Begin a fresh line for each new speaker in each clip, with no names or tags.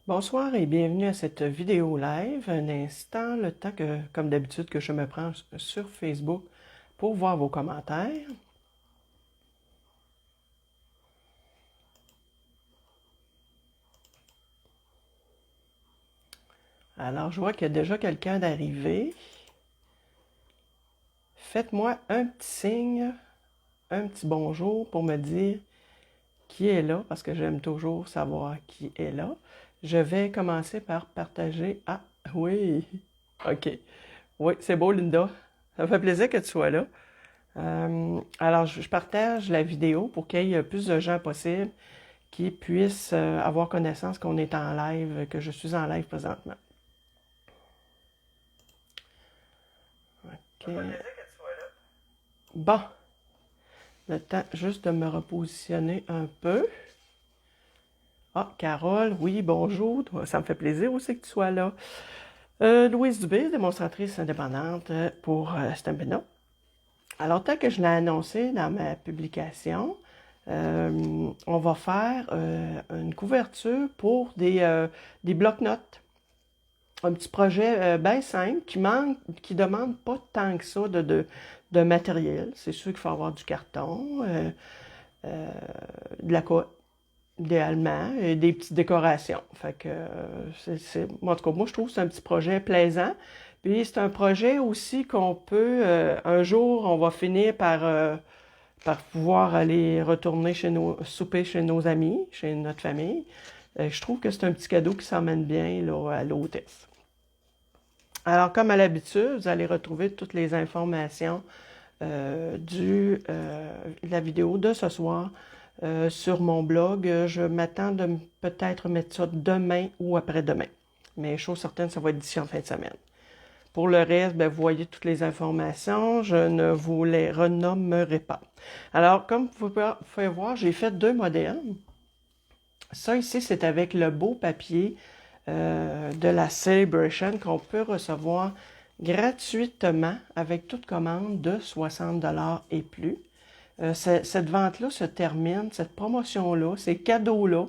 Bonsoir et bienvenue à cette vidéo live. Un instant, le temps que, comme d'habitude, que je me prends sur Facebook pour voir vos commentaires. Alors, je vois qu'il y a déjà quelqu'un d'arrivé. Faites-moi un petit signe, un petit bonjour pour me dire qui est là, parce que j'aime toujours savoir qui est là. Je vais commencer par partager. Ah, oui, ok. Oui, c'est beau, Linda. Ça me fait plaisir que tu sois là. Alors, je partage la vidéo pour qu'il y ait plus de gens possible qui puissent avoir connaissance qu'on est en live, que je suis en live présentement. OK. Bon, le temps juste de me repositionner un peu. Ah, Carole, oui, bonjour. Ça me fait plaisir aussi que tu sois là. Louise Dubé, démonstratrice indépendante pour Stampin' Up. Alors, tel que je l'ai annoncé dans ma publication, on va faire une couverture pour des blocs-notes. Un petit projet bien simple qui demande pas tant que ça de matériel. C'est sûr qu'il faut avoir du carton, de la colle, idéalement, et des petites décorations. Fait que, en tout cas, moi, je trouve que c'est un petit projet plaisant. Puis, c'est un projet aussi qu'on peut, un jour, on va finir par pouvoir aller retourner souper chez nos amis, chez notre famille. Je trouve que c'est un petit cadeau qui s'emmène bien là, à l'hôtesse. Alors, comme à l'habitude, vous allez retrouver toutes les informations de la vidéo de ce soir sur mon blog. Je m'attends de peut-être mettre ça demain ou après-demain. Mais chose certaine, ça va être d'ici en fin de semaine. Pour le reste, ben, vous voyez toutes les informations. Je ne vous les renommerai pas. Alors, comme vous pouvez voir, j'ai fait deux modèles. Ça ici, c'est avec le beau papier de la Celebration qu'on peut recevoir gratuitement avec toute commande de 60 $ et plus. Cette vente-là se termine, cette promotion-là, ces cadeaux-là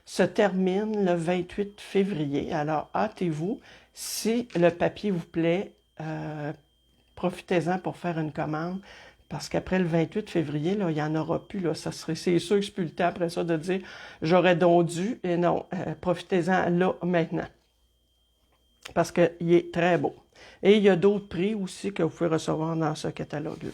se terminent le 28 février. Alors, hâtez-vous. Si le papier vous plaît, profitez-en pour faire une commande. Parce qu'après le 28 février, là, il n'y en aura plus. Là. C'est sûr que c'est plus le temps après ça de dire j'aurais donc dû. Et non, profitez-en là maintenant. Parce qu'il est très beau. Et il y a d'autres prix aussi que vous pouvez recevoir dans ce catalogue-là.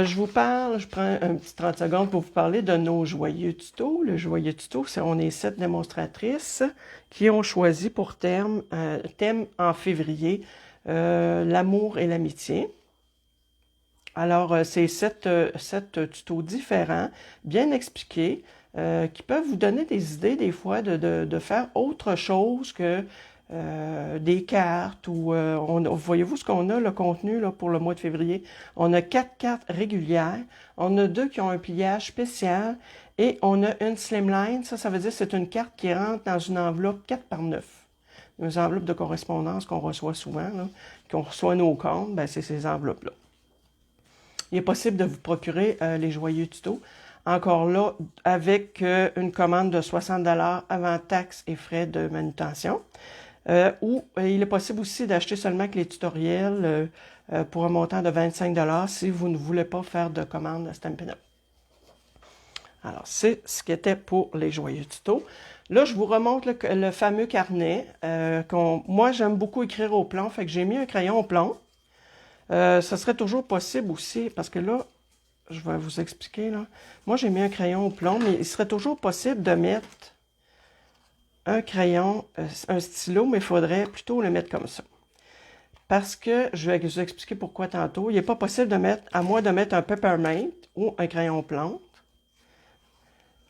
Je vous parle, je prends un petit 30 secondes pour vous parler de nos joyeux tutos. Le joyeux tuto, on est 7 démonstratrices qui ont choisi pour thème en février l'amour et l'amitié. Alors, c'est 7 tutos différents, bien expliqués, qui peuvent vous donner des idées des fois de faire autre chose que des cartes ou voyez-vous ce qu'on a, le contenu là, pour le mois de février. On a 4 cartes régulières, on a 2 qui ont un pliage spécial et on a une slimline. Ça veut dire que c'est une carte qui rentre dans une enveloppe 4 par 9. Une enveloppe de correspondance qu'on reçoit souvent, qu'on reçoit nos comptes, ben c'est ces enveloppes-là. Il est possible de vous procurer les joyeux tutos. Encore là, avec une commande de 60 $ avant taxes et frais de manutention. Ou il est possible aussi d'acheter seulement que les tutoriels pour un montant de 25 $ si vous ne voulez pas faire de commande à Stampin' Up. Alors, c'est ce qui était pour les joyeux tutos. Là, je vous remonte le fameux carnet. Moi, j'aime beaucoup écrire au plomb, fait que j'ai mis un crayon au plomb. Ça serait toujours possible aussi, parce que là, je vais vous expliquer, là. Moi, j'ai mis un crayon au plomb, mais il serait toujours possible de mettre un crayon, un stylo, mais il faudrait plutôt le mettre comme ça. Parce que, je vais vous expliquer pourquoi tantôt, il n'est pas possible de mettre, à moins de mettre un peppermint ou un crayon plomb.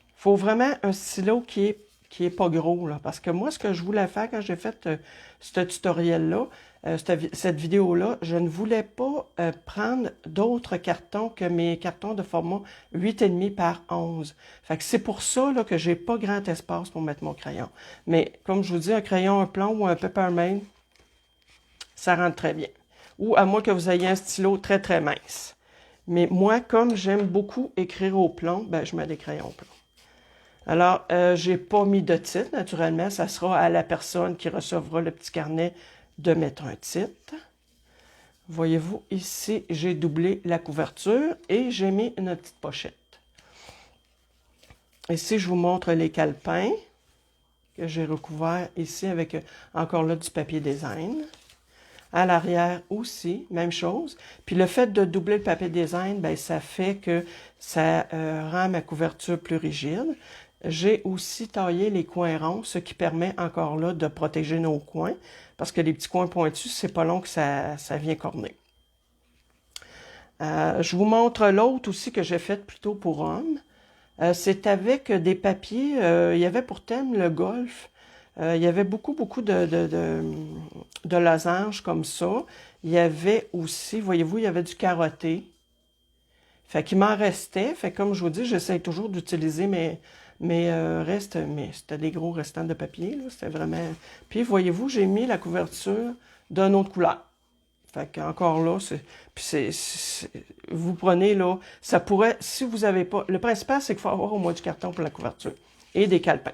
Il faut vraiment un stylo qui est pas gros, là. Parce que moi, ce que je voulais faire quand j'ai fait ce tutoriel-là, cette vidéo-là, je ne voulais pas prendre d'autres cartons que mes cartons de format 8,5 par 11. Fait que c'est pour ça là, que j'ai pas grand espace pour mettre mon crayon. Mais comme je vous dis, un crayon, un plomb ou un peppermint, ça rentre très bien. Ou à moins que vous ayez un stylo très très mince. Mais moi, comme j'aime beaucoup écrire au plomb, ben je mets des crayons plomb. Alors, j'ai pas mis de titre, naturellement. Ça sera à la personne qui recevra le petit carnet de mettre un titre. Voyez-vous, ici, j'ai doublé la couverture et j'ai mis une petite pochette. Ici, je vous montre les calepins que j'ai recouverts ici avec encore là du papier design. À l'arrière aussi, même chose. Puis le fait de doubler le papier design, ben, ça fait que ça rend ma couverture plus rigide. J'ai aussi taillé les coins ronds, ce qui permet encore là de protéger nos coins, parce que les petits coins pointus, c'est pas long que ça vient corner. Je vous montre l'autre aussi que j'ai fait plutôt pour hommes. C'est avec des papiers, il y avait pour thème le golf. Il y avait beaucoup de losanges comme ça. Il y avait aussi, voyez-vous, il y avait du carotté. Fait qu'il m'en restait. Fait que comme je vous dis, j'essaie toujours d'utiliser mes restes, mais c'était des gros restants de papier, là. C'était vraiment... Puis voyez-vous, j'ai mis la couverture d'une autre couleur. Fait qu'encore là, vous prenez là, ça pourrait, si vous n'avez pas, le principal c'est qu'il faut avoir au moins du carton pour la couverture et des calepins.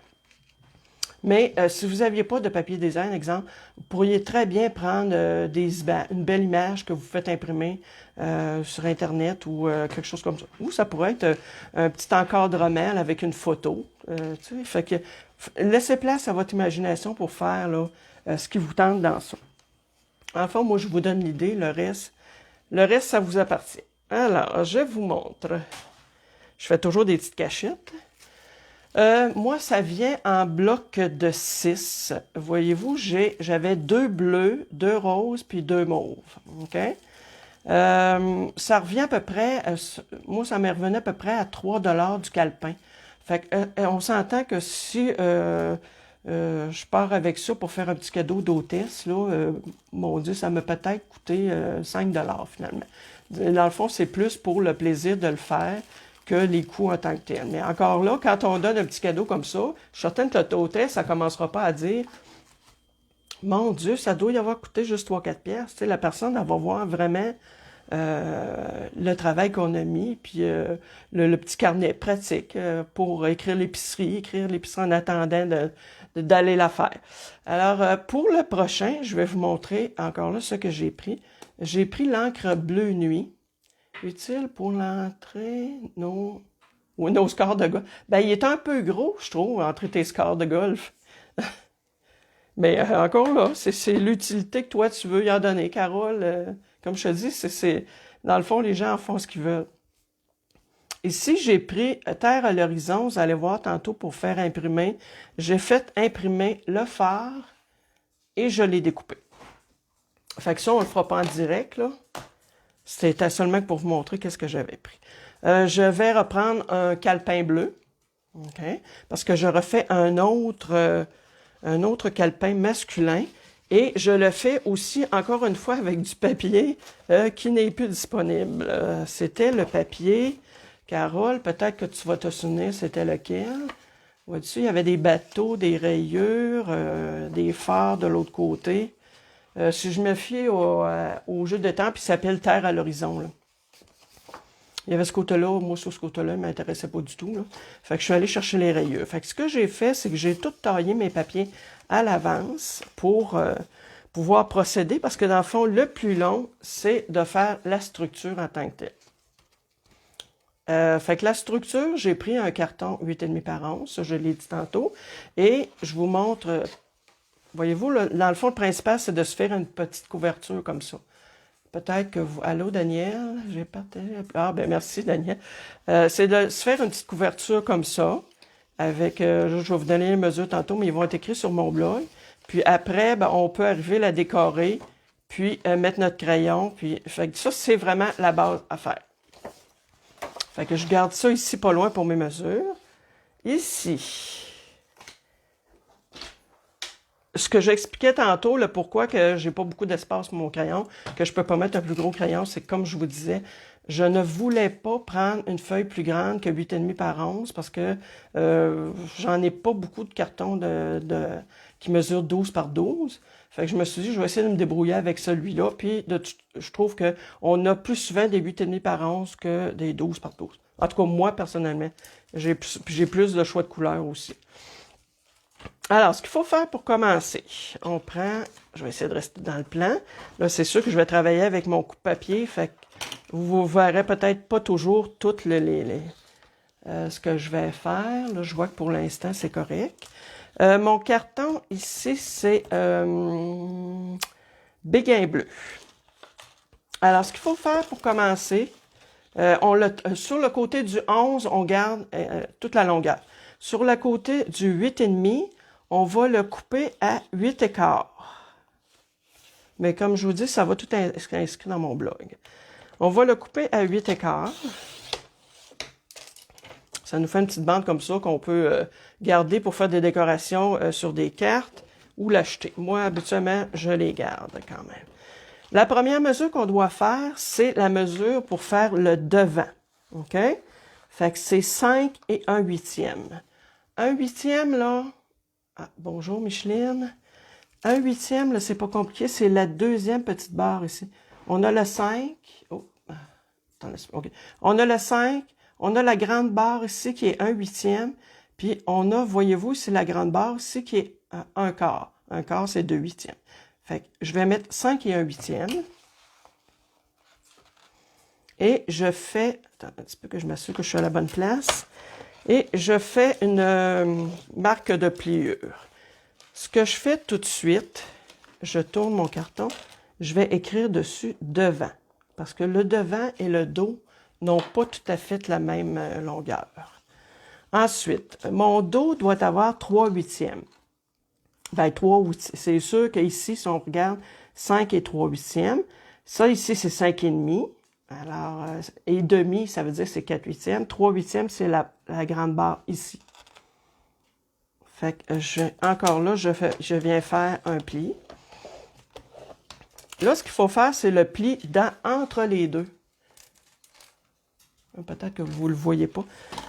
Mais si vous n'aviez pas de papier design, exemple, vous pourriez très bien prendre une belle image que vous faites imprimer sur Internet ou quelque chose comme ça. Ou ça pourrait être un petit encadrement avec une photo. Tu sais, fait que laissez place à votre imagination pour faire là, ce qui vous tente dans ça. Enfin, moi, je vous donne l'idée, le reste, ça vous appartient. Alors, je vous montre. Je fais toujours des petites cachettes. Moi, ça vient en bloc de 6. Voyez-vous, j'avais 2 bleus, 2 roses, puis 2 mauves. OK? Ça revient à peu près, moi, ça me revenait à peu près à 3 $ du calepin. Fait que, on s'entend que si je pars avec ça pour faire un petit cadeau d'hôtesse, là, mon Dieu, ça m'a peut-être coûté 5 $ finalement. Dans le fond, c'est plus pour le plaisir de le faire que les coûts en tant que tel. Mais encore là, quand on donne un petit cadeau comme ça, je suis certaine que notre hôtesse, ça ne commencera pas à dire « Mon Dieu, ça doit y avoir coûté juste 3-4 piastres. » Tu sais, la personne, elle va voir vraiment le travail qu'on a mis, puis le petit carnet pratique pour écrire l'épicerie en attendant d'aller la faire. Alors, pour le prochain, je vais vous montrer encore là ce que j'ai pris. J'ai pris l'encre bleu nuit. Utile pour l'entrée, nos scores de golf. Ben, il est un peu gros, je trouve, entre tes scores de golf. Mais encore là, c'est l'utilité que toi, tu veux y en donner, Carole. Comme je te dis, dans le fond, les gens en font ce qu'ils veulent. Ici, j'ai pris Terre à l'horizon, vous allez voir tantôt pour faire imprimer. J'ai fait imprimer le phare et je l'ai découpé. Fait que ça, on ne le fera pas en direct, là. C'était seulement pour vous montrer qu'est-ce que j'avais pris. Je vais reprendre un calepin bleu, okay, parce que je refais un autre calepin masculin et je le fais aussi, encore une fois, avec du papier qui n'est plus disponible. C'était le papier, Carole, peut-être que tu vas te souvenir, c'était lequel. Vois-tu, il y avait des bateaux, des rayures, des phares de l'autre côté. Si je me fie au jeu de temps, puis il s'appelle Terre à l'horizon, là. Il y avait ce côté-là, moi sur ce côté-là, il ne m'intéressait pas du tout, là. Fait que je suis allée chercher les rayures. Fait que ce que j'ai fait, c'est que j'ai tout taillé mes papiers à l'avance pour pouvoir procéder, parce que dans le fond, le plus long, c'est de faire la structure en tant que telle. Fait que la structure, j'ai pris un carton 8,5 par 11, ça je l'ai dit tantôt, et je vous montre. Voyez-vous, dans le fond, le principal, c'est de se faire une petite couverture comme ça. Peut-être que vous... Allô, Daniel? J'ai partagé... Ah, ben merci, Daniel. C'est de se faire une petite couverture comme ça, avec... je vais vous donner les mesures tantôt, mais ils vont être écrits sur mon blog. Puis après, ben, on peut arriver à la décorer, puis mettre notre crayon. Puis, fait que ça, c'est vraiment la base à faire. Fait que je garde ça ici, pas loin pour mes mesures. Ici... Ce que j'expliquais tantôt, le pourquoi que j'ai pas beaucoup d'espace pour mon crayon, que je peux pas mettre un plus gros crayon, c'est que comme je vous disais, je ne voulais pas prendre une feuille plus grande que 8,5 par 11 parce que j'en ai pas beaucoup de cartons qui mesurent 12 par 12. Fait que je me suis dit, je vais essayer de me débrouiller avec celui-là. Puis je trouve qu'on a plus souvent des 8,5 par 11 que des 12 par 12. En tout cas, moi, personnellement, J'ai plus de choix de couleurs aussi. Alors, ce qu'il faut faire pour commencer, on prend, je vais essayer de rester dans le plan. Là, c'est sûr que je vais travailler avec mon coupe-papier, fait que vous verrez peut-être pas toujours toutes ce que je vais faire. Là, je vois que pour l'instant, c'est correct. Mon carton ici, c'est béguin bleu. Alors, ce qu'il faut faire pour commencer, sur le côté du 11, on garde toute la longueur. Sur le côté du 8,5, on va le couper à 8,15. Mais comme je vous dis, ça va tout inscrit dans mon blog. On va le couper à 8,15. Ça nous fait une petite bande comme ça qu'on peut garder pour faire des décorations sur des cartes ou l'acheter. Moi, habituellement, je les garde quand même. La première mesure qu'on doit faire, c'est la mesure pour faire le devant. OK? Fait que c'est 5 et 1/8. 1/8, là... Ah, bonjour Micheline. 1/8, là, c'est pas compliqué. C'est la deuxième petite barre ici. On a le 5. Oh, attends, OK. On a le 5. On a la grande barre ici qui est 1/8. Puis on a, voyez-vous, c'est la grande barre ici qui est 1/4. 1/4, c'est 2/8. Fait que je vais mettre 5 et 1/8. Et je fais... Attends un petit peu que je m'assure que je suis à la bonne place. Et je fais une marque de pliure. Ce que je fais tout de suite, je tourne mon carton, je vais écrire dessus « devant ». Parce que le devant et le dos n'ont pas tout à fait la même longueur. Ensuite, mon dos doit avoir 3/8. Ben, 3/8. C'est sûr qu'ici, si on regarde 5 et 3/8, ça ici, c'est 5,5. Alors, et demi, ça veut dire c'est 4/8. 3/8, c'est la grande barre ici. Fait que encore là, je viens faire un pli. Là, ce qu'il faut faire, c'est le pli entre les deux. Peut-être que vous ne le voyez pas.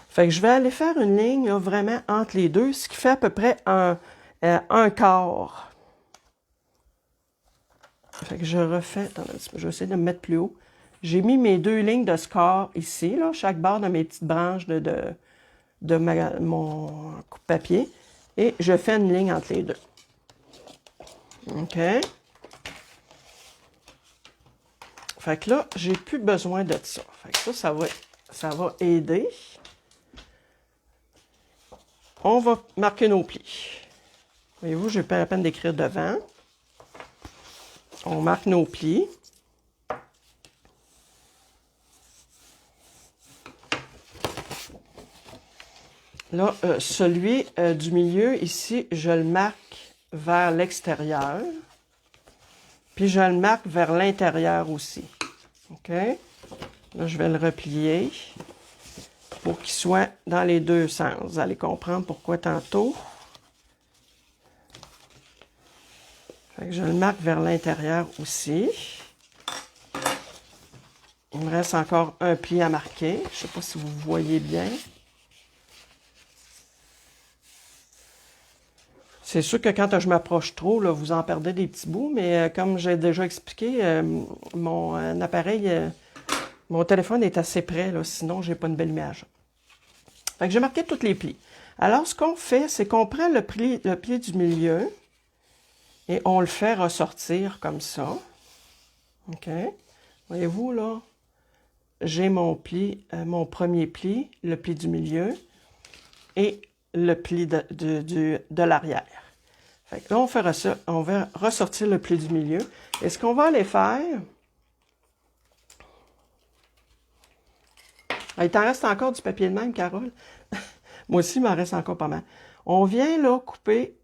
Fait que je vais aller faire une ligne là, vraiment entre les deux, ce qui fait à peu près un quart. Fait que je refais... Attends, je vais essayer de me mettre plus haut. J'ai mis mes deux lignes de score ici, là, chaque barre de mes petites branches de mon coupe-papier. Et je fais une ligne entre les deux. OK? Fait que là, j'ai plus besoin de ça. Fait que ça va aider. On va marquer nos plis. Voyez-vous, j'ai pas la peine d'écrire devant. On marque nos plis. Là, celui du milieu, ici, je le marque vers l'extérieur. Puis je le marque vers l'intérieur aussi. OK? Là, je vais le replier pour qu'il soit dans les deux sens. Vous allez comprendre pourquoi tantôt. Fait que je le marque vers l'intérieur aussi. Il me reste encore un pli à marquer. Je ne sais pas si vous voyez bien. C'est sûr que quand je m'approche trop, là, vous en perdez des petits bouts, mais comme j'ai déjà expliqué, mon appareil, mon téléphone est assez près, là, sinon j'ai pas une belle image. Fait que j'ai marqué tous les plis. Alors, ce qu'on fait, c'est qu'on prend le pli du milieu et on le fait ressortir comme ça. OK? Voyez-vous, là, j'ai mon pli, mon premier pli, le pli du milieu et le pli de l'arrière. Fait que là, on va ressortir le pli du milieu. Et ce qu'on va aller faire... Il t'en reste encore du papier de même, Carole? Moi aussi, il m'en reste encore pas mal. On vient là couper...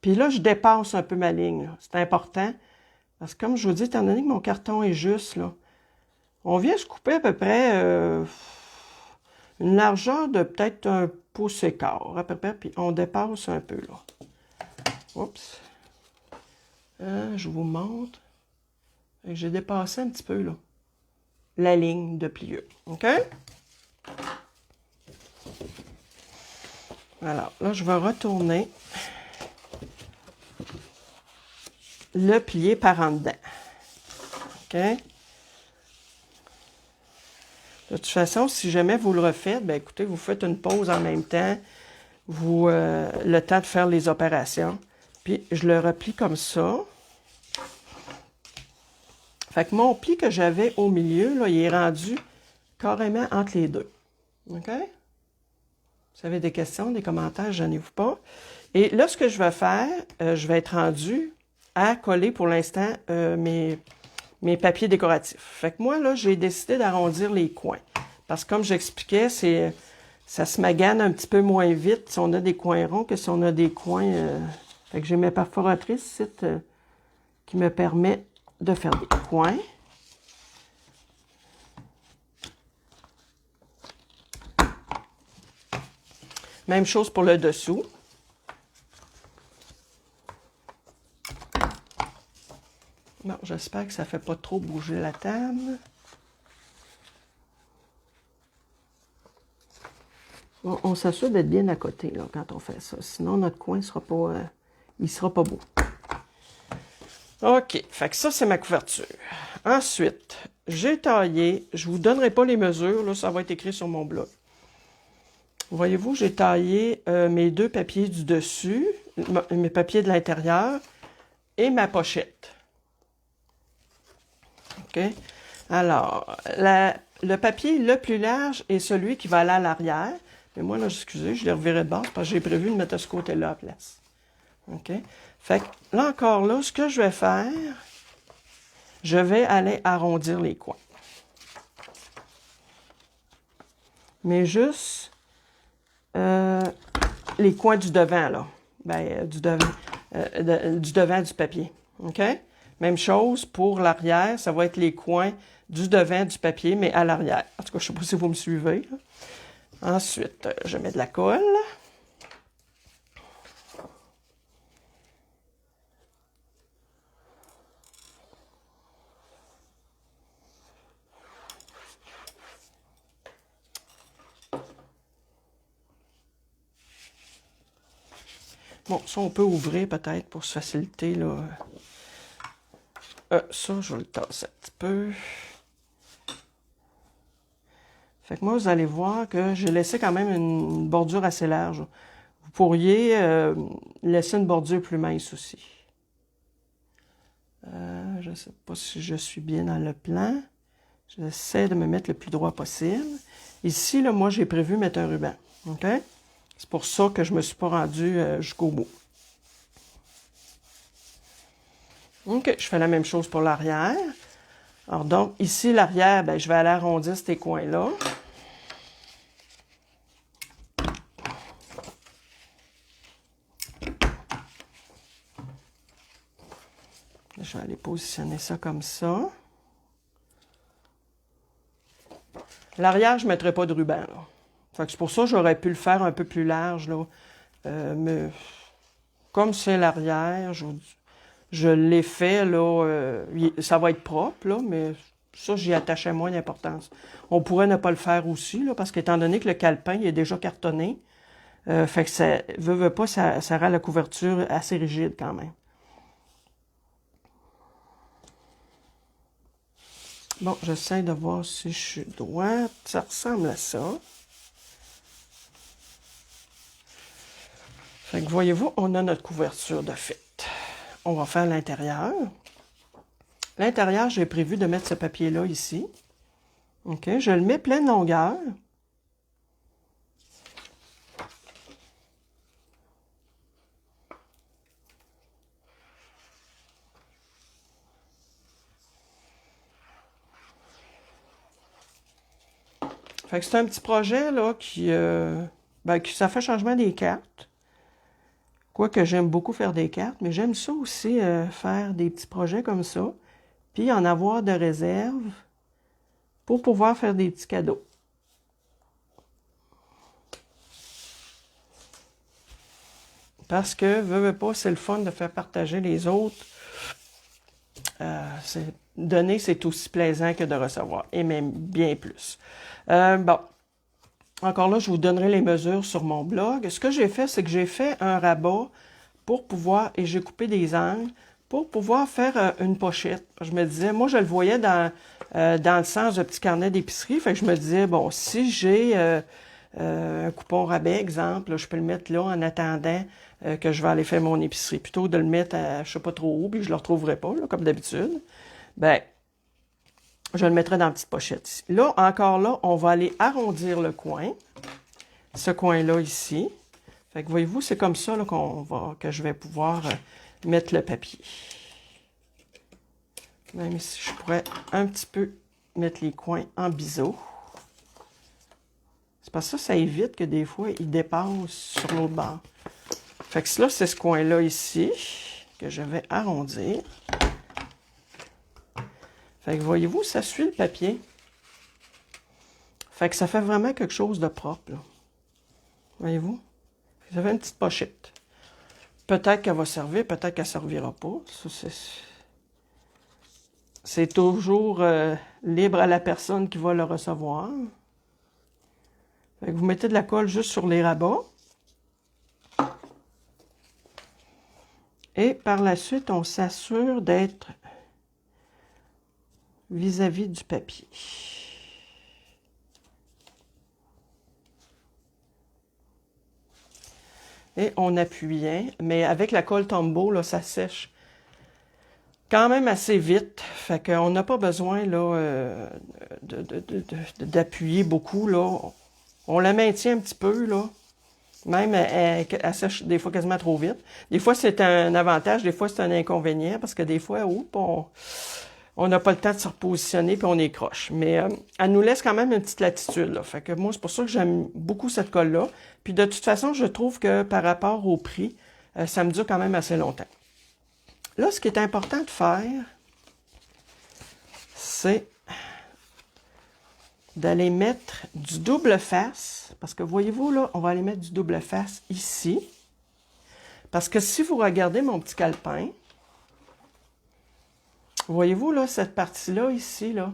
Puis là, je dépasse un peu ma ligne. C'est important. Parce que comme je vous dis, étant donné que mon carton est juste, là, on vient se couper à peu près une largeur de peut-être 1 pouce et quart, à peu près. Puis on dépasse un peu, là. Oups. Je vous montre. J'ai dépassé un petit peu, là, la ligne de pliure. OK? Alors, là, je vais retourner le plier par en dedans. OK? De toute façon, si jamais vous le refaites, ben écoutez, vous faites une pause en même temps, le temps de faire les opérations. Puis, je le replie comme ça. Fait que mon pli que j'avais au milieu, là, il est rendu carrément entre les deux. OK? Vous avez des questions, des commentaires, gênez-vous pas. Et là, ce que je vais faire, je vais être rendu à coller pour l'instant mes papiers décoratifs. Fait que moi, là, j'ai décidé d'arrondir les coins. Parce que comme j'expliquais, ça se magane un petit peu moins vite si on a des coins ronds que si on a des coins... Fait que j'ai mes perforatrices ici qui me permet de faire des coins. Même chose pour le dessous. Bon, j'espère que ça ne fait pas trop bouger la table. On s'assure d'être bien à côté là, quand on fait ça. Sinon, notre coin sera pas, il sera pas beau. OK, fait que ça, c'est ma couverture. Ensuite, j'ai taillé. Je ne vous donnerai pas les mesures, là, ça va être écrit sur mon blog. Voyez-vous, j'ai taillé mes deux papiers du dessus, mes papiers de l'intérieur et ma pochette. OK? Alors, le papier le plus large est celui qui va aller à l'arrière. Mais moi, là, excusez, je l'ai reviré de base parce que j'ai prévu de mettre ce côté-là à place. OK? Fait que là encore, là, ce que je vais faire, je vais aller arrondir les coins. Mais juste les coins du devant, là. Ben, du devant du papier. OK? Même chose pour l'arrière, ça va être les coins du devant du papier, mais à l'arrière. En tout cas, je ne sais pas si vous me suivez. Là. Ensuite, je mets de la colle. Bon, ça, on peut ouvrir peut-être pour se faciliter, là. Ça, je vais le tasser un petit peu. Fait que moi, vous allez voir que j'ai laissé quand même une bordure assez large. Vous pourriez laisser une bordure plus mince aussi. Je ne sais pas si je suis bien dans le plan. J'essaie de me mettre le plus droit possible. Ici, là, moi, j'ai prévu mettre un ruban. OK? C'est pour ça que je ne me suis pas rendue jusqu'au bout. OK, je fais la même chose pour l'arrière. Alors donc, ici, l'arrière, ben, je vais aller arrondir ces coins-là. Je vais aller positionner ça comme ça. L'arrière, je ne mettrai pas de ruban, là. Fait que c'est pour ça que j'aurais pu le faire un peu plus large, là. Mais comme c'est l'arrière, je l'ai fait, là, ça va être propre, là, mais ça, j'y attachais moins d'importance. On pourrait ne pas le faire aussi, là, parce qu'étant donné que le calepin il est déjà cartonné, fait que ça veut pas, ça rend la couverture assez rigide quand même. Bon, j'essaie de voir si je suis droite. Ça ressemble à ça. Fait que voyez-vous, on a notre couverture de fait. On va faire l'intérieur. L'intérieur, j'ai prévu de mettre ce papier-là ici. OK, je le mets pleine longueur. Fait que c'est un petit projet là qui ça fait changement des cartes. Quoique j'aime beaucoup faire des cartes, mais j'aime ça aussi faire des petits projets comme ça, puis en avoir de réserve pour pouvoir faire des petits cadeaux. Parce que, veux pas, c'est le fun de faire partager les autres. Donner, c'est aussi plaisant que de recevoir, et même bien plus. Bon, encore là, je vous donnerai les mesures sur mon blog. Ce que j'ai fait, c'est que j'ai fait un rabat pour pouvoir, et j'ai coupé des angles, pour pouvoir faire une pochette. Je me disais, moi, je le voyais dans le sens de petit carnet d'épicerie. Fait que je me disais, bon, si j'ai un coupon rabais, exemple, là, je peux le mettre là en attendant que je vais aller faire mon épicerie. Plutôt de le mettre à je sais pas trop où, puis je le retrouverai pas, là, comme d'habitude. Ben, je le mettrai dans la petite pochette ici. Là, encore là, on va aller arrondir le coin. Ce coin-là ici. Fait que voyez-vous, c'est comme ça là, que je vais pouvoir mettre le papier. Même si je pourrais un petit peu mettre les coins en biseau. C'est parce que ça évite que des fois, il dépasse sur l'autre bord. Fait que là, c'est ce coin-là ici que je vais arrondir. Fait que voyez-vous, ça suit le papier. Fait que ça fait vraiment quelque chose de propre, là. Voyez-vous? Ça fait une petite pochette. Peut-être qu'elle va servir, peut-être qu'elle ne servira pas. C'est toujours libre à la personne qui va le recevoir. Fait que vous mettez de la colle juste sur les rabats. Et par la suite, on s'assure d'être vis-à-vis du papier. Et on appuie bien, mais avec la colle Tombow, là, ça sèche quand même assez vite. Fait qu'on n'a pas besoin là, d'appuyer beaucoup, là. On la maintient un petit peu, là. Même, elle sèche des fois quasiment trop vite. Des fois, c'est un avantage, des fois, c'est un inconvénient, parce que des fois, on n'a pas le temps de se repositionner, puis on est croche. Mais elle nous laisse quand même une petite latitude, là. Fait que moi, c'est pour ça que j'aime beaucoup cette colle-là. Puis de toute façon, je trouve que par rapport au prix, ça me dure quand même assez longtemps. Là, ce qui est important de faire, c'est d'aller mettre du double face. Parce que voyez-vous, là, on va aller mettre du double face ici. Parce que si vous regardez mon petit calepin, voyez-vous, là, cette partie-là, ici, là,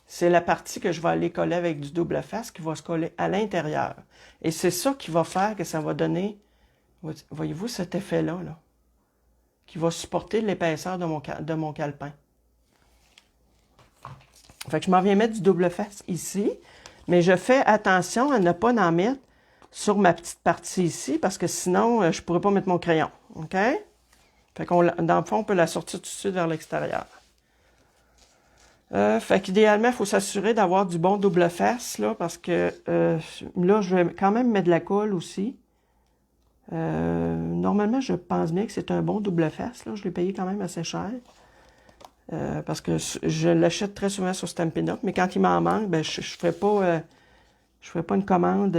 c'est la partie que je vais aller coller avec du double face qui va se coller à l'intérieur. Et c'est ça qui va faire que ça va donner, voyez-vous, cet effet-là, là, qui va supporter l'épaisseur de mon calepin. Fait que je m'en viens mettre du double face ici, mais je fais attention à ne pas en mettre sur ma petite partie ici, parce que sinon, je ne pourrais pas mettre mon crayon. OK? Fait qu'on, dans le fond, on peut la sortir tout de suite vers l'extérieur. Fait qu'idéalement, il faut s'assurer d'avoir du bon double face, là, parce que là, je vais quand même mettre de la colle aussi. Normalement, je pense bien que c'est un bon double face, là. Je l'ai payé quand même assez cher. Parce que je l'achète très souvent sur Stampin' Up, mais quand il m'en manque, ben, je ferai pas une commande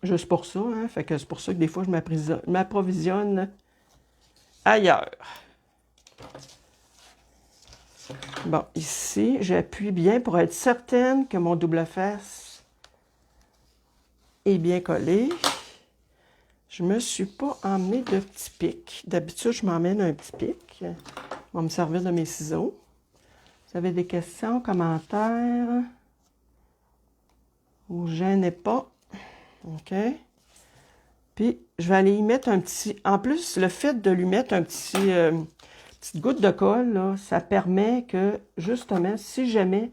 juste pour ça. Hein? Fait que c'est pour ça que des fois, je m'approvisionne ailleurs. Bon, ici, j'appuie bien pour être certaine que mon double face est bien collé. Je me suis pas emmené de petits pics. D'habitude, je m'emmène un petit pic. On va me servir de mes ciseaux. Vous avez des questions, commentaires? Vous gênez pas. OK? Puis, je vais aller y mettre un petit... En plus, le fait de lui mettre un petit... petite goutte de colle, là, ça permet que, justement, si jamais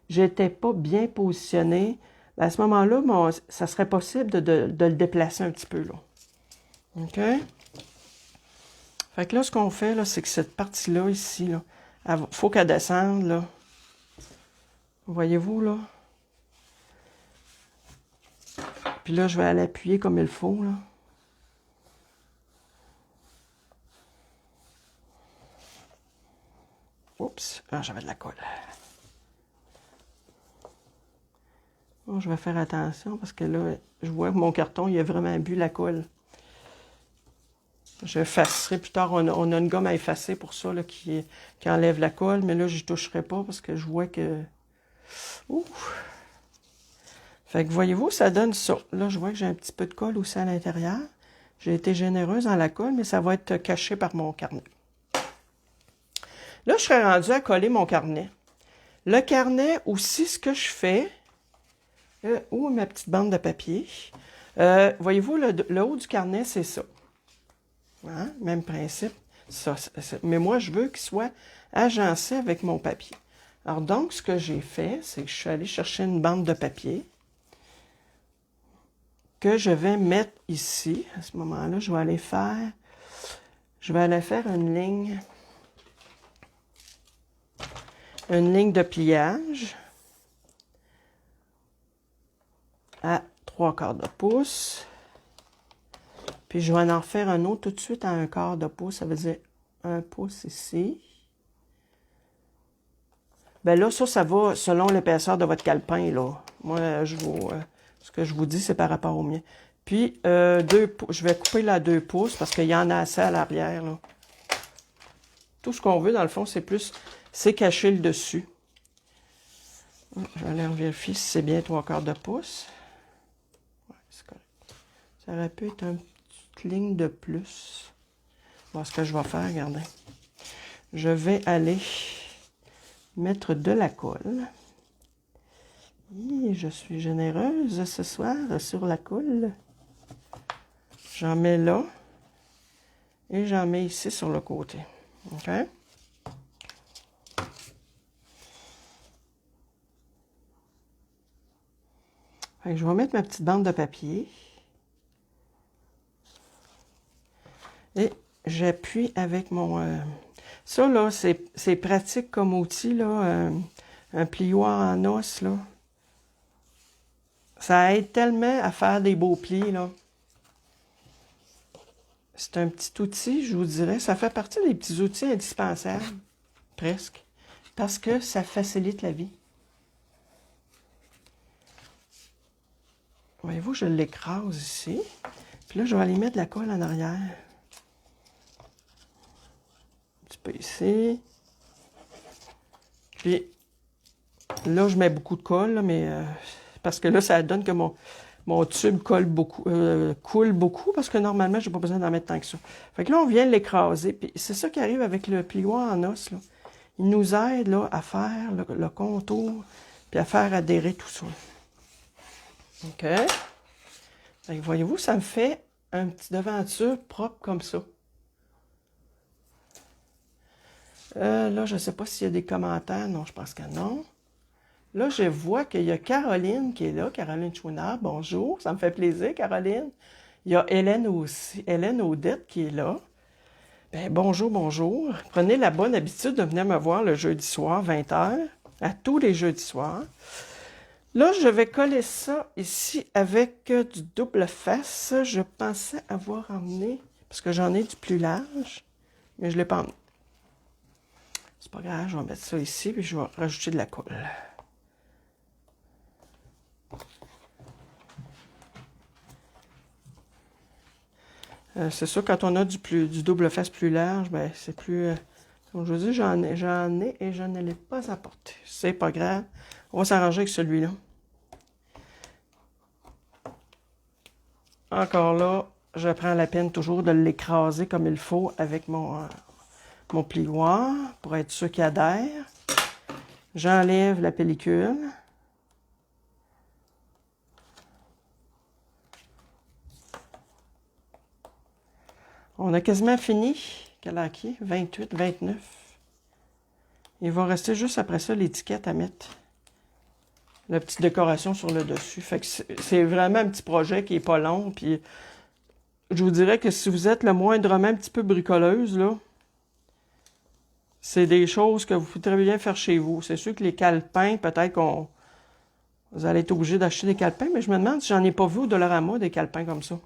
j'étais pas bien positionnée, ben à ce moment-là, ça serait possible de le déplacer un petit peu, là. OK? Fait que là, ce qu'on fait, là, c'est que cette partie-là, ici, là, il faut qu'elle descende, là. Voyez-vous, là? Puis là, je vais aller appuyer comme il faut, là. Oups! Ah, j'avais de la colle. Bon, je vais faire attention parce que là, je vois que mon carton, il a vraiment bu la colle. Je effacerai plus tard. On a une gomme à effacer pour ça, là, qui enlève la colle. Mais là, je ne toucherai pas parce que je vois que... Ouh! Fait que voyez-vous, ça donne ça. Là, je vois que j'ai un petit peu de colle aussi à l'intérieur. J'ai été généreuse dans la colle, mais ça va être caché par mon carnet. Là, je serais rendue à coller mon carnet. Le carnet aussi, ce que je fais... où ma petite bande de papier? Voyez-vous, le haut du carnet, c'est ça. Hein? Même principe. Ça, mais moi, je veux qu'il soit agencé avec mon papier. Alors donc, ce que j'ai fait, c'est que je suis allée chercher une bande de papier que je vais mettre ici. À ce moment-là, je vais aller faire une ligne de pliage à 3/4 de pouce. Puis je vais en faire un autre tout de suite à 1/4 de pouce. Ça veut dire 1 pouce ici. Ben là, ça va selon l'épaisseur de votre calepin, là. Moi, ce que je vous dis, c'est par rapport au mien. Puis, je vais couper là 2 pouces parce qu'il y en a assez à l'arrière, là. Tout ce qu'on veut, dans le fond, c'est cacher le dessus. Je vais aller vérifier si c'est bien 3/4 de pouce. Ouais, c'est correct. Ça aurait pu être une petite ligne de plus. Bon, ce que je vais faire, regardez. Je vais aller mettre de la colle. Et je suis généreuse ce soir sur la colle. J'en mets là. Et j'en mets ici sur le côté. OK? Fait que je vais mettre ma petite bande de papier. Et j'appuie avec mon... ça, là, c'est pratique comme outil, là. Un plioir en os, là. Ça aide tellement à faire des beaux plis, là. C'est un petit outil, je vous dirais. Ça fait partie des petits outils indispensables, presque. Parce que ça facilite la vie. Voyez-vous, je l'écrase ici. Puis là, je vais aller mettre de la colle en arrière. Un petit peu ici. Puis là, je mets beaucoup de colle, là, mais parce que là, ça donne que mon tube coule beaucoup, parce que normalement, je n'ai pas besoin d'en mettre tant que ça. Fait que là, on vient l'écraser. Puis c'est ça qui arrive avec le plioir en os, là. Il nous aide là, à faire le contour, puis à faire adhérer tout ça. OK? Fait que voyez-vous, ça me fait un petit devanture propre comme ça. Là, je ne sais pas s'il y a des commentaires. Non, je pense que non. Là, je vois qu'il y a Caroline qui est là. Caroline Chouinard, bonjour. Ça me fait plaisir, Caroline. Il y a Hélène aussi. Hélène Audette qui est là. Ben, bonjour, bonjour. Prenez la bonne habitude de venir me voir le jeudi soir, 20h, à tous les jeudis soirs. Là, je vais coller ça ici avec du double face. Je pensais avoir emmené, parce que j'en ai du plus large, mais je ne l'ai pas emmené. C'est pas grave, je vais mettre ça ici, puis je vais rajouter de la colle. C'est sûr, quand on a du double face plus large, ben c'est plus... comme je vous dis, j'en ai et je ne l'ai pas apporté. C'est pas grave. On va s'arranger avec celui-là. Encore là, je prends la peine toujours de l'écraser comme il faut avec mon plioir pour être sûr qu'il adhère. J'enlève la pellicule. On a quasiment fini. Quelle heure qui est? 28, 29. Il va rester juste après ça l'étiquette à mettre. La petite décoration sur le dessus. Fait que c'est vraiment un petit projet qui est pas long. Puis je vous dirais que si vous êtes le moindrement un petit peu bricoleuse, là, c'est des choses que vous pouvez très bien faire chez vous. C'est sûr que les calepins, peut-être vous allez être obligé d'acheter des calepins, mais je me demande si j'en ai pas vu au Dollarama des calepins comme ça.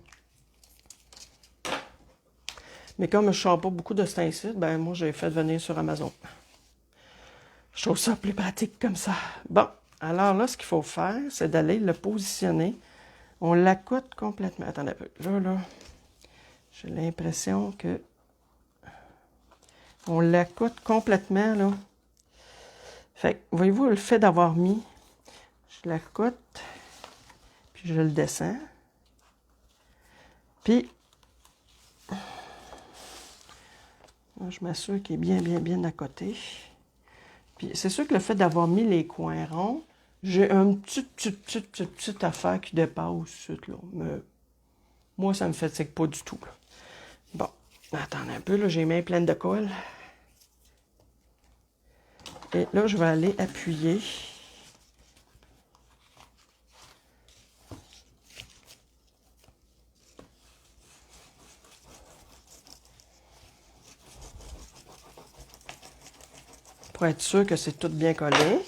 Mais comme je ne sors pas beaucoup de ce temps-ci, ben moi j'ai fait venir sur Amazon. Je trouve ça plus pratique comme ça. Bon, alors là, ce qu'il faut faire, c'est d'aller le positionner. On l'accote complètement. Attendez un peu. Là, j'ai l'impression que on l'accote complètement, là. Fait que, voyez-vous, le fait d'avoir mis, je l'accote, puis je le descends. Puis, je m'assure qu'il est bien accoté. Puis, c'est sûr que le fait d'avoir mis les coins ronds, j'ai une petite affaire qui dépasse, là. Mais moi, ça me fatigue pas du tout, là. Bon. Attendez un peu, là, j'ai les mains pleines de colle. Et là, je vais aller appuyer. Pour être sûr que c'est tout bien collé.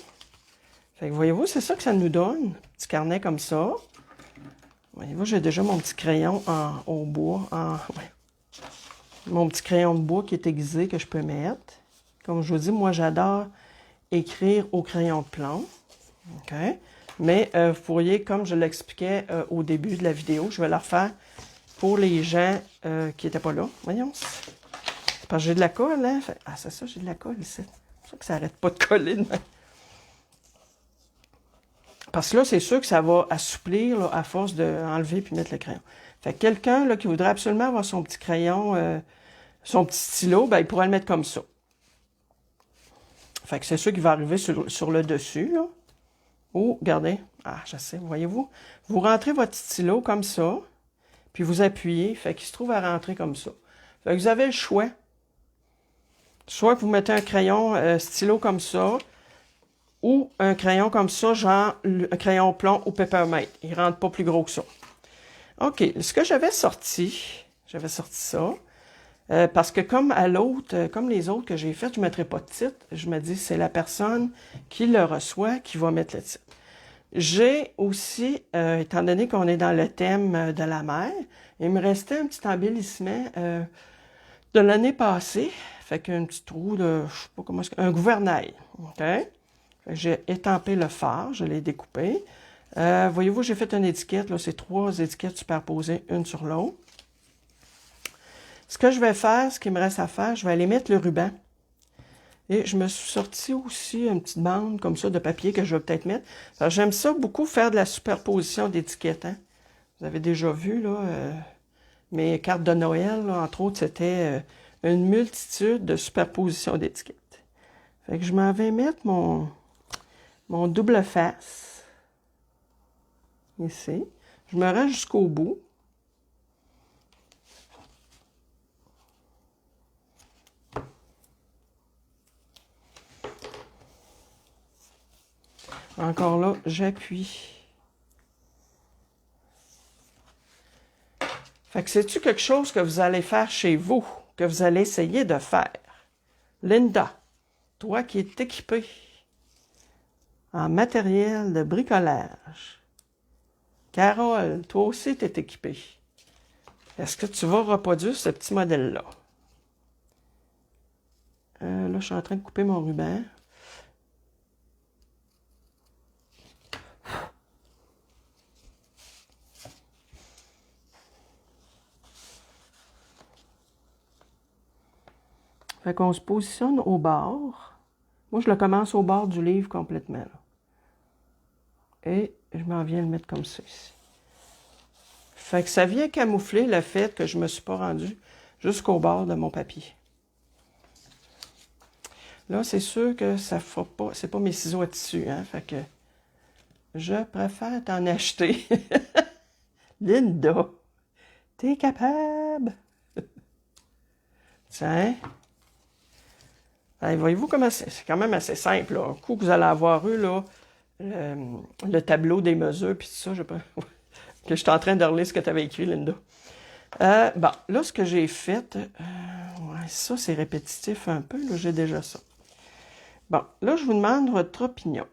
Fait que voyez-vous, c'est ça que ça nous donne. Un petit carnet comme ça. Voyez-vous, j'ai déjà mon petit crayon au bois. Ouais. Mon petit crayon de bois qui est aiguisé que je peux mettre. Comme je vous dis, moi, j'adore écrire au crayon de plomb. OK? Mais vous pourriez, comme je l'expliquais au début de la vidéo, je vais la refaire pour les gens qui n'étaient pas là. Voyons. C'est parce que j'ai de la colle, hein? Ah, c'est ça, j'ai de la colle ici. C'est pour ça que ça n'arrête pas de coller. Parce que là, c'est sûr que ça va assouplir là, à force d'enlever puis mettre le crayon. Fait que quelqu'un là, qui voudrait absolument avoir son petit crayon, son petit stylo, ben, il pourrait le mettre comme ça. Fait que c'est sûr qu'il va arriver sur le dessus. Là. Oh, regardez. Ah, je sais, voyez-vous? Vous rentrez votre stylo comme ça, puis vous appuyez. Fait qu'il se trouve à rentrer comme ça. Fait que vous avez le choix. Soit que vous mettez un crayon stylo comme ça, ou un crayon comme ça, genre un crayon plomb ou Peppermint. Il ne rentre pas plus gros que ça. OK, ce que j'avais sorti ça, parce que comme à l'autre, comme les autres que j'ai faites, je ne mettrai pas de titre. Je me dis, c'est la personne qui le reçoit qui va mettre le titre. J'ai aussi, étant donné qu'on est dans le thème de la mer, il me restait un petit embellissement de l'année passée. Fait qu'un petit trou de, je sais pas comment, un gouvernail. OK? J'ai étampé le phare, je l'ai découpé. Voyez-vous, j'ai fait une étiquette, là, c'est 3 étiquettes superposées, une sur l'autre. Ce que je vais faire, ce qu'il me reste à faire, je vais aller mettre le ruban. Et je me suis sorti aussi une petite bande comme ça de papier que je vais peut-être mettre. J'aime ça beaucoup faire de la superposition d'étiquettes. Hein? Vous avez déjà vu, là, mes cartes de Noël, là, entre autres, c'était une multitude de superpositions d'étiquettes. Fait que je m'en vais mettre mon double face, ici. Je me rends jusqu'au bout. Encore là, j'appuie. Fait que c'est-tu quelque chose que vous allez faire chez vous, que vous allez essayer de faire? Linda, toi qui es équipée en matériel de bricolage. Carole, toi aussi, tu es équipée. Est-ce que tu vas reproduire ce petit modèle-là? Là, je suis en train de couper mon ruban. Fait qu'on se positionne au bord. Moi, je le commence au bord du livre complètement. Là. Et je m'en viens le mettre comme ça ici. Fait que ça vient camoufler le fait que je ne me suis pas rendu jusqu'au bord de mon papier. Là, c'est sûr que ça ne fera pas, c'est pas mes ciseaux à tissu, hein. Fait que je préfère t'en acheter. Linda, t'es capable. Tiens. Allez, voyez-vous comment c'est quand même assez simple, là. Un coup que vous allez avoir eu, là, le tableau des mesures, puis tout ça, que je suis en train de relire ce que tu avais écrit, Linda. Bon, là, ce que j'ai fait, ouais, ça, c'est répétitif un peu, là, j'ai déjà ça. Bon, là, je vous demande votre opinion.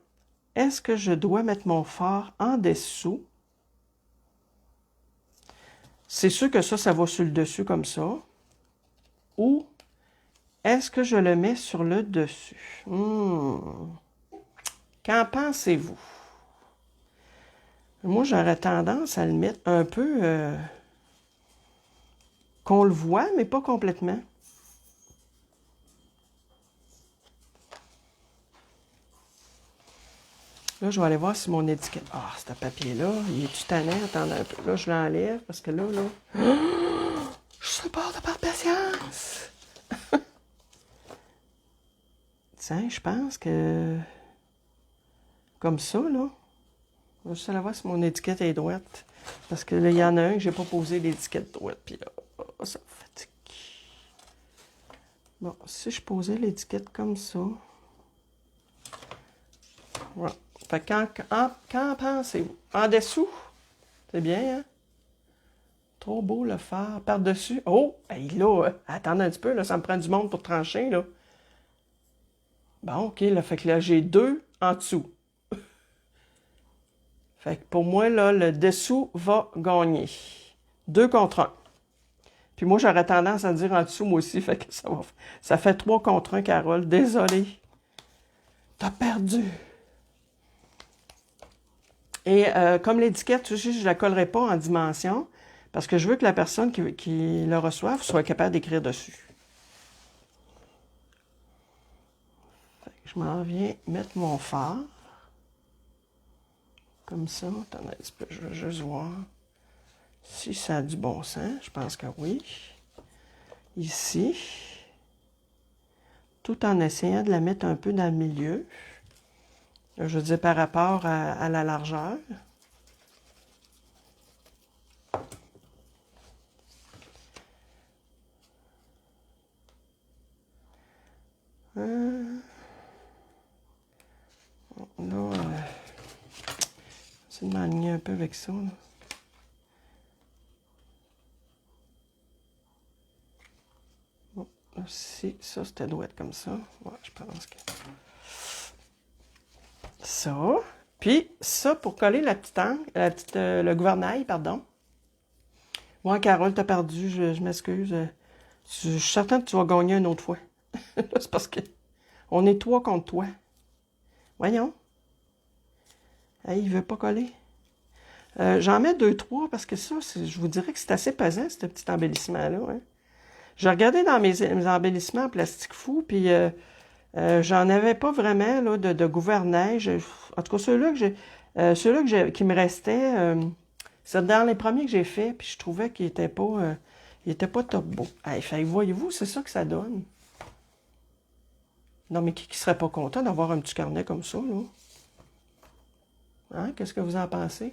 Est-ce que je dois mettre mon phare en dessous? C'est sûr que ça va sur le dessus comme ça. Ou est-ce que je le mets sur le dessus? Qu'en pensez-vous? Moi, j'aurais tendance à le mettre un peu qu'on le voit, mais pas complètement. Là, je vais aller voir si mon étiquette... Ah, ce papier-là, il est-tu tannant? Attendez un peu. Là, je l'enlève parce que là... Je suis sur le bord de perdre patience! Tiens, je pense que... Comme ça, là. Je vais juste aller voir si mon étiquette est droite. Parce que là, il y en a un que j'ai pas posé l'étiquette droite. Puis là, ça me fatigue. Bon, si je posais l'étiquette comme ça. Voilà. Fait que qu'en pensez-vous? En dessous, c'est bien, hein? Trop beau le faire. Par-dessus. Oh! Hey, là, attendez un petit peu, là, ça me prend du monde pour trancher, là. Bon, OK, là, fait que là, j'ai 2 en dessous. Fait que pour moi, là, le dessous va gagner. 2 contre 1. Puis moi, j'aurais tendance à dire en dessous, moi aussi, fait que ça fait 3 contre 1, Carole. Désolée. T'as perdu. Et comme l'étiquette, je ne la collerai pas en dimension, parce que je veux que la personne qui le reçoive soit capable d'écrire dessus. Fait que je m'en viens mettre mon phare. Comme ça. Attendez un petit peu, je vais juste voir si ça a du bon sens. Je pense que oui. Ici. Tout en essayant de la mettre un peu dans le milieu. Je veux dire par rapport à la largeur. Là, c'est de m'aligner un peu avec ça. Là. Bon, si ça, c'était doit être comme ça. Ouais, je pense que... Ça. Puis, ça, pour coller la petite angle, le gouvernail, pardon. Ouais, Carole, t'as perdu, je m'excuse. Je suis certaine que tu vas gagner une autre fois. C'est parce que on est 3 contre toi. Voyons. Hey, il veut pas coller. J'en mets 2-3 parce que ça, je vous dirais que c'est assez pesant, ce petit embellissement-là. Hein. J'ai regardé dans mes embellissements en plastique fou, puis j'en avais pas vraiment là, de gouvernail. En tout cas, ceux-là qui me restaient, c'est dans les premiers que j'ai fait, puis je trouvais qu'ils n'étaient pas top beau. Hey, fait, voyez-vous, c'est ça que ça donne. Non, mais qui serait pas content d'avoir un petit carnet comme ça, là? Hein? Qu'est-ce que vous en pensez?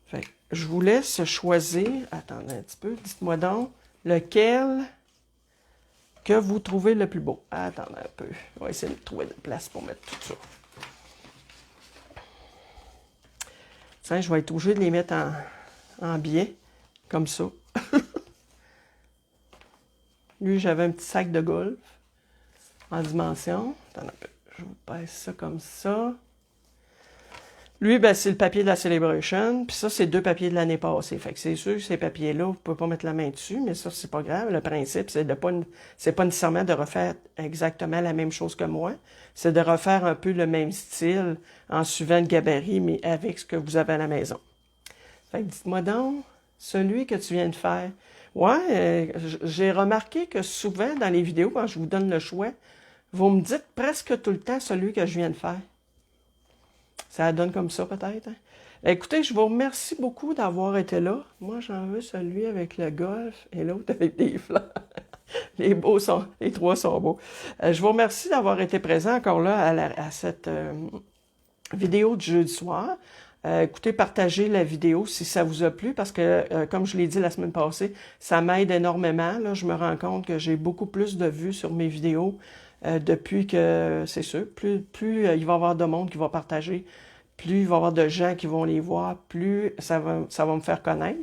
Fait que je vous laisse choisir. Attendez un petit peu. Dites-moi donc lequel que vous trouvez le plus beau. Attendez un peu. On va essayer de trouver de la place pour mettre tout ça. Tiens, je vais être obligé de les mettre en biais, comme ça. Lui, j'avais un petit sac de golf en dimension. Attendez un peu. Je vous pèse ça comme ça. Lui, ben, c'est le papier de la Celebration. Puis ça, c'est 2 papiers de l'année passée. Fait que c'est sûr que ces papiers-là, vous ne pouvez pas mettre la main dessus, mais ça, c'est pas grave. Le principe, c'est pas nécessairement de refaire exactement la même chose que moi. C'est de refaire un peu le même style en suivant le gabarit, mais avec ce que vous avez à la maison. Fait que dites-moi donc, celui que tu viens de faire. Ouais, j'ai remarqué que souvent, dans les vidéos, quand je vous donne le choix, vous me dites presque tout le temps celui que je viens de faire. Ça donne comme ça, peut-être. Hein? Écoutez, je vous remercie beaucoup d'avoir été là. Moi, j'en veux celui avec le golf et l'autre avec des fleurs. Les 3 sont beaux. Je vous remercie d'avoir été présent encore là à cette vidéo du jeudi soir. Écoutez, partagez la vidéo si ça vous a plu parce que, comme je l'ai dit la semaine passée, ça m'aide énormément. Là, je me rends compte que j'ai beaucoup plus de vues sur mes vidéos depuis que, c'est sûr, plus il va y avoir de monde qui va partager, plus il va y avoir de gens qui vont les voir, plus ça va me faire connaître.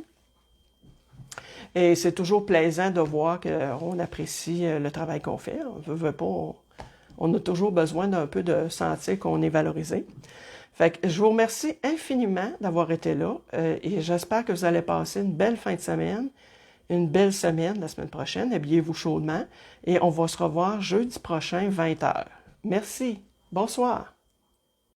Et c'est toujours plaisant de voir qu'on apprécie le travail qu'on fait. On veut pas, on a toujours besoin d'un peu de sentir qu'on est valorisé. Fait que je vous remercie infiniment d'avoir été là et j'espère que vous allez passer une belle fin de semaine, une belle semaine la semaine prochaine. Habillez-vous chaudement et on va se revoir jeudi prochain, 20h. Merci. Bonsoir.